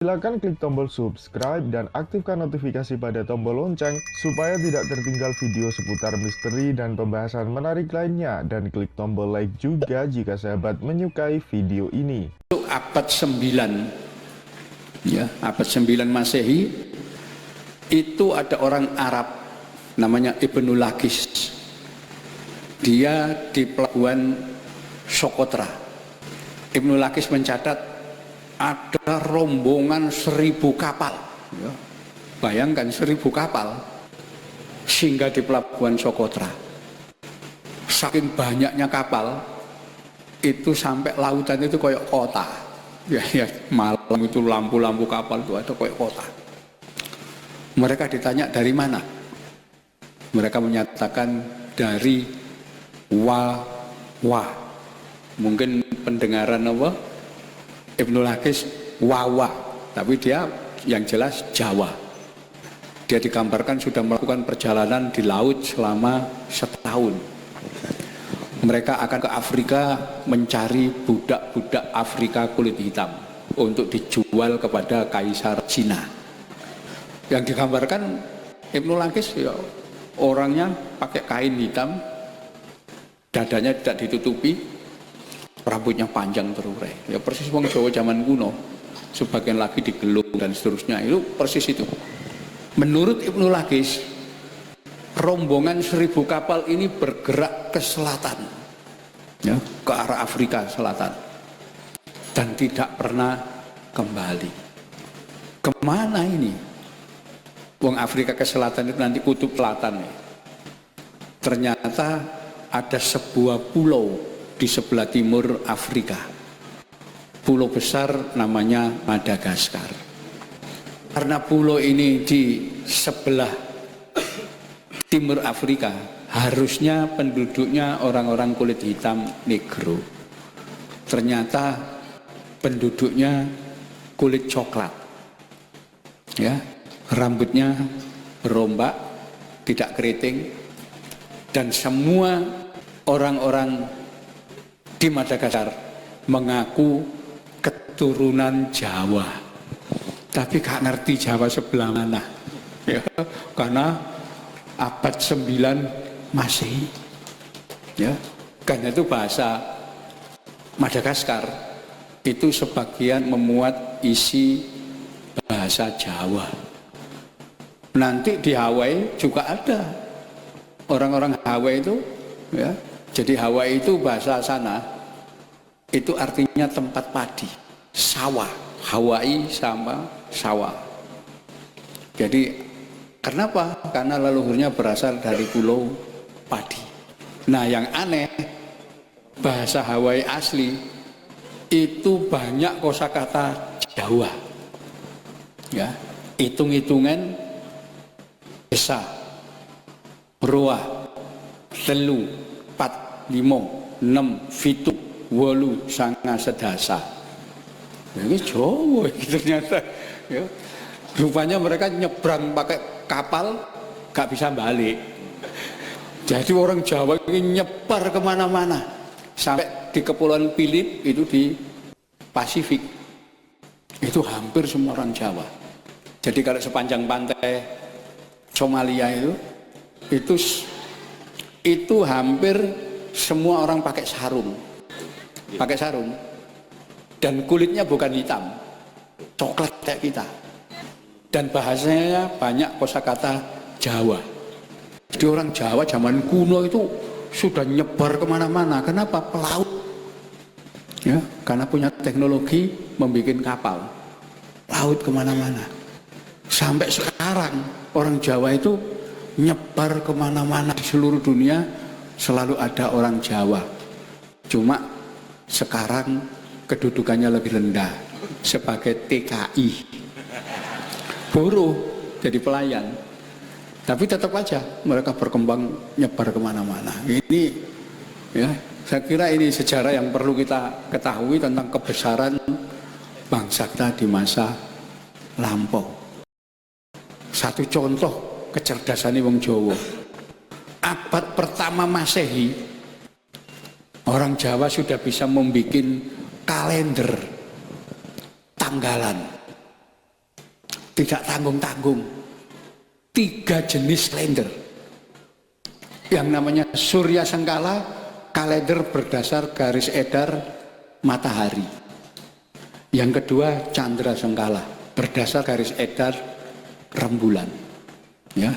Silakan klik tombol subscribe dan aktifkan notifikasi pada tombol lonceng supaya tidak tertinggal video seputar misteri dan pembahasan menarik lainnya, dan klik tombol like juga jika sahabat menyukai video ini. Abad 9 ya, abad 9 Masehi itu ada orang Arab namanya Ibnu Lakis. Dia di pelabuhan Sokotra. Ibnu Lakis mencatat ada rombongan 1000 kapal ya. Bayangkan 1000 kapal singgah di pelabuhan Sokotra. Saking banyaknya kapal itu sampai lautan itu kayak kota ya, malam itu lampu-lampu kapal itu ada kayak kota. Mereka ditanya dari mana, mereka menyatakan dari Wawa. Mungkin pendengaran apa Ibnu Lakis Wawa, tapi dia yang jelas Jawa. Dia digambarkan sudah melakukan perjalanan di laut selama setahun. Mereka akan ke Afrika mencari budak-budak Afrika kulit hitam untuk dijual kepada Kaisar Cina. Yang digambarkan Ibnu Lakis ya, orangnya pakai kain hitam, dadanya tidak ditutupi, rambutnya panjang terurai. Ya persis wong Jawa zaman kuno. Sebagian lagi digelung dan seterusnya. Itu persis itu. Menurut Ibnu Lakis, rombongan 1000 kapal ini bergerak ke selatan, ya, ke arah Afrika Selatan, dan tidak pernah kembali. Kemana ini? Wong Afrika ke selatan itu nanti kutub selatan ya. Ternyata ada sebuah pulau di sebelah timur Afrika. Pulau besar namanya Madagaskar. Karena pulau ini di sebelah timur Afrika, harusnya penduduknya orang-orang kulit hitam negro. Ternyata penduduknya kulit coklat. Ya, rambutnya berombak, tidak keriting, dan semua orang-orang di Madagaskar mengaku keturunan Jawa, tapi gak ngerti Jawa sebelah mana ya, karena abad 9 Masehi ya, karena itu bahasa Madagaskar itu sebagian memuat isi bahasa Jawa. Nanti di Hawaii juga ada orang-orang Hawaii itu ya. Jadi Hawaii itu bahasa sana itu artinya tempat padi, sawah. Hawaii sama sawah. Jadi kenapa? Karena leluhurnya berasal dari pulau padi. Nah yang aneh, bahasa Hawaii asli itu banyak kosakata Jawa. Ya, hitung-hitungan desa, roa, telu, 4, 5, 6, 7, 8, 9, 10. Ini Jawa ternyata ya. Rupanya mereka nyebrang pakai kapal gak bisa balik. Jadi orang Jawa ini nyebar kemana-mana sampai di Kepulauan Phillip itu di Pasifik. Itu hampir semua orang Jawa. Jadi kalau sepanjang pantai Somalia itu hampir semua orang pakai sarung. Pakai sarung. Dan kulitnya bukan hitam, coklat kayak kita. Dan bahasanya banyak kosakata Jawa. Jadi orang Jawa zaman kuno itu sudah nyebar kemana-mana. Kenapa? Pelaut. Ya, karena punya teknologi membuat kapal. Laut kemana-mana. Sampai sekarang orang Jawa itu nyebar kemana-mana di seluruh dunia, selalu ada orang Jawa. Cuma sekarang kedudukannya lebih rendah sebagai TKI, buruh jadi pelayan, tapi tetap aja mereka berkembang nyebar kemana-mana. Ini ya, saya kira ini sejarah yang perlu kita ketahui tentang kebesaran bangsa kita di masa lampau. Satu contoh kecerdasan wong Jawa, abad pertama Masehi orang Jawa sudah bisa membuat kalender tanggalan tidak tanggung-tanggung. 3 jenis kalender. Yang namanya Surya Sengkala, kalender berdasar garis edar matahari. Yang kedua Chandra Sengkala, berdasar garis edar rembulan. Ya.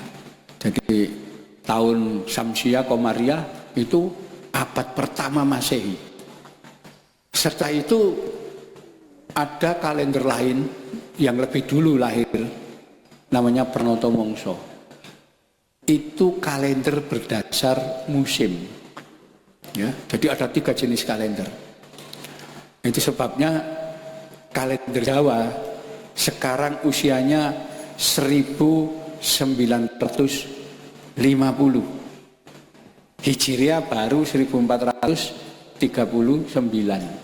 Jadi tahun Samsia Komariah itu abad pertama Masehi. Setelah itu ada kalender lain yang lebih dulu lahir, namanya Pranoto Mongso. Itu kalender berdasar musim. Ya, jadi ada 3 jenis kalender. Itu sebabnya kalender Jawa sekarang usianya 1950. Hijriah baru 1439.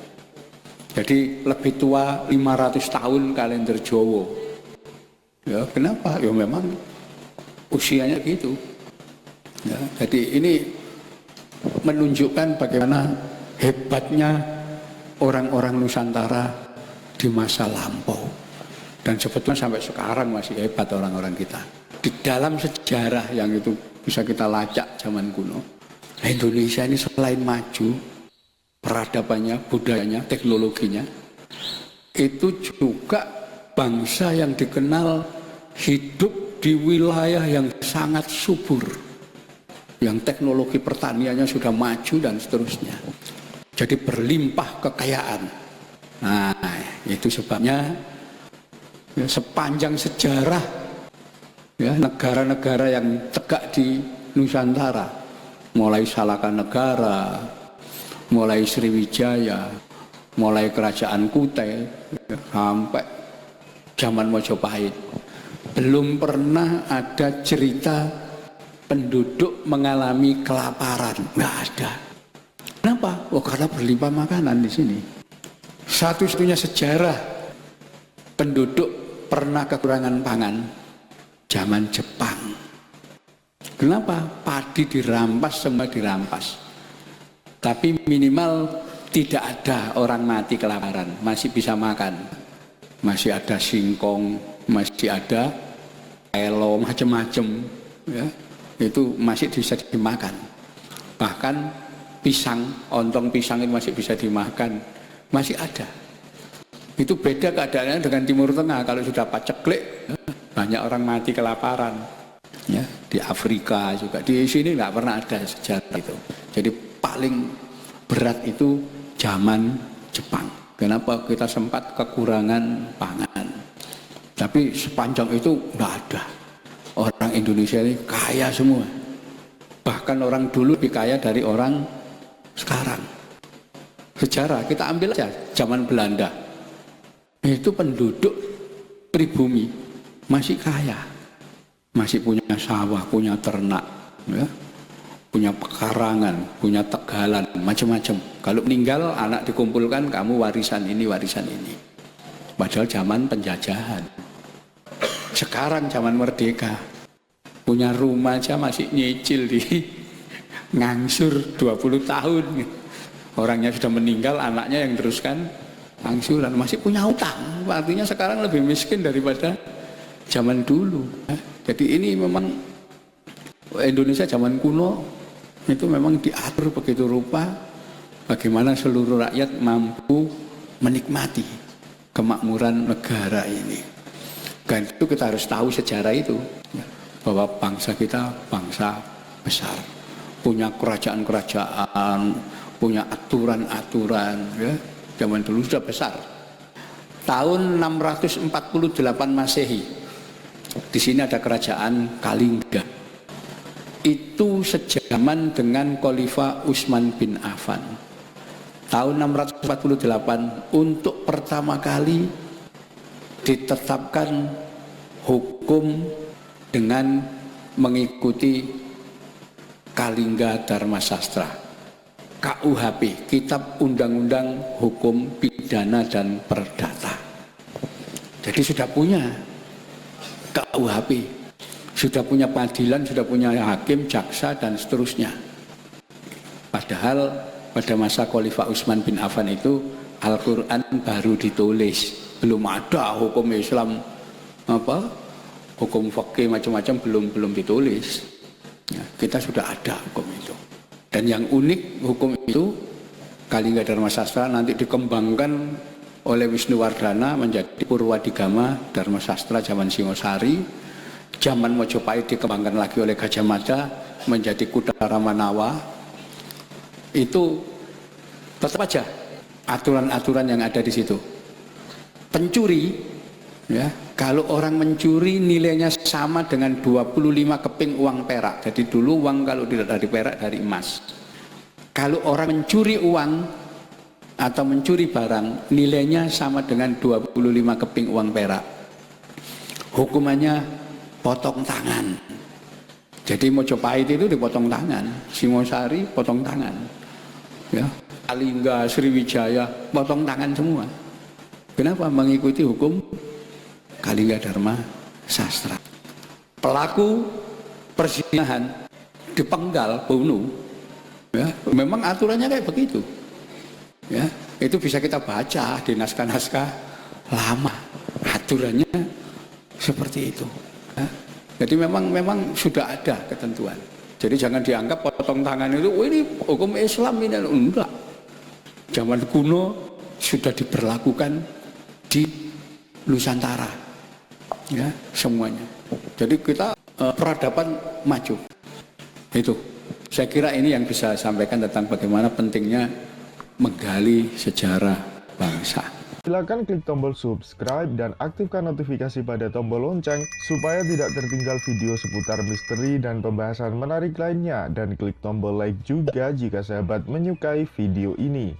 Jadi lebih tua 500 tahun kalender Jawa. Ya, kenapa? Ya memang usianya gitu. Ya, jadi ini menunjukkan bagaimana hebatnya orang-orang Nusantara di masa lampau. Dan sebetulnya sampai sekarang masih hebat orang-orang kita. Di dalam sejarah yang itu bisa kita lacak zaman kuno, Indonesia ini selain maju, peradabannya, budayanya, teknologinya, itu juga bangsa yang dikenal hidup di wilayah yang sangat subur, yang teknologi pertaniannya sudah maju dan seterusnya. Jadi berlimpah kekayaan. Nah, itu sebabnya ya, sepanjang sejarah ya, negara-negara yang tegak di Nusantara, mulai Salaka Negara, mulai Sriwijaya, mulai Kerajaan Kutai, sampai zaman Majapahit, belum pernah ada cerita penduduk mengalami kelaparan. Nggak ada. Kenapa? Oh, karena berlimpah makanan di sini. Satu-satunya sejarah penduduk pernah kekurangan pangan zaman Jepang. Kenapa? Padi dirampas, semua dirampas. Tapi minimal tidak ada orang mati kelaparan, masih bisa makan. Masih ada singkong, masih ada elo, macam-macam. Ya. Itu masih bisa dimakan. Bahkan pisang, ontong pisang itu masih bisa dimakan, masih ada. Itu beda keadaannya dengan Timur Tengah. Kalau sudah paceklik, banyak orang mati kelaparan. Ya, di Afrika juga, di sini nggak pernah ada sejarah itu. Jadi paling berat itu zaman Jepang. Kenapa kita sempat kekurangan pangan? Tapi sepanjang itu nggak ada. Orang Indonesia ini kaya semua. Bahkan orang dulu lebih kaya dari orang sekarang. Sejarah kita ambil aja zaman Belanda. Itu penduduk pribumi masih kaya. Masih punya sawah, punya ternak, ya, punya pekarangan, punya tegalan, macam-macam. Kalau meninggal, anak dikumpulkan, kamu warisan ini, warisan ini. Padahal zaman penjajahan. Sekarang zaman merdeka, punya rumah aja masih nyicil di ngangsur 20 tahun. Orangnya sudah meninggal, anaknya yang teruskan angsuran, masih punya utang. Artinya sekarang lebih miskin daripada zaman dulu. Jadi ini memang Indonesia zaman kuno itu memang diatur begitu rupa bagaimana seluruh rakyat mampu menikmati kemakmuran negara ini. Dan itu kita harus tahu sejarah itu, bahwa bangsa kita bangsa besar, punya kerajaan-kerajaan, punya aturan-aturan, ya. Zaman dulu sudah besar. Tahun 648 Masehi, di sini ada kerajaan Kalingga. Itu sejaman dengan Khalifah Utsman bin Affan. Tahun 648 untuk pertama kali ditetapkan hukum dengan mengikuti Kalingga Dharma Sastra, KUHP, Kitab Undang-Undang Hukum Pidana dan Perdata. Jadi sudah punya KUHP, sudah punya pengadilan, sudah punya hakim, jaksa, dan seterusnya. Padahal pada masa Khalifah Utsman bin Affan itu Al-Quran baru ditulis, belum ada hukum Islam hukum fikih macam-macam belum ditulis. Ya, kita sudah ada hukum itu. Dan yang unik hukum itu Kalingga Dharma Sastra nanti dikembangkan oleh Wisnuwardana menjadi Purwadigama Dharma Sastra zaman Singosari. Zaman Mojopahit dikembangkan lagi oleh Gajah Mada menjadi Kudara Manawa. Itu tetap aja aturan-aturan yang ada di situ. Pencuri, ya, kalau orang mencuri nilainya sama dengan 25 keping uang perak. Jadi dulu uang kalau tidak dari perak, dari emas. Kalau orang mencuri uang atau mencuri barang, nilainya sama dengan 25 keping uang perak. Hukumannya potong tangan. Jadi Mojopahit itu dipotong tangan, Singosari potong tangan, ya, Kalingga, Sriwijaya potong tangan semua. Kenapa? Mengikuti hukum Kalingga Dharma Sastra. Pelaku perzinahan dipenggal, bunuh, ya, memang aturannya kayak begitu. Ya, itu bisa kita baca di naskah-naskah lama. Aturannya seperti itu. Ya. Jadi memang sudah ada ketentuan. Jadi jangan dianggap potong tangan itu, oh ini hukum Islam ini, enggak. Zaman kuno sudah diberlakukan di Nusantara, ya, semuanya. Jadi kita peradaban maju. Itu, saya kira ini yang bisa saya sampaikan tentang bagaimana pentingnya menggali sejarah bangsa. Silakan klik tombol subscribe dan aktifkan notifikasi pada tombol lonceng supaya tidak tertinggal video seputar misteri dan pembahasan menarik lainnya, dan klik tombol like juga jika sahabat menyukai video ini.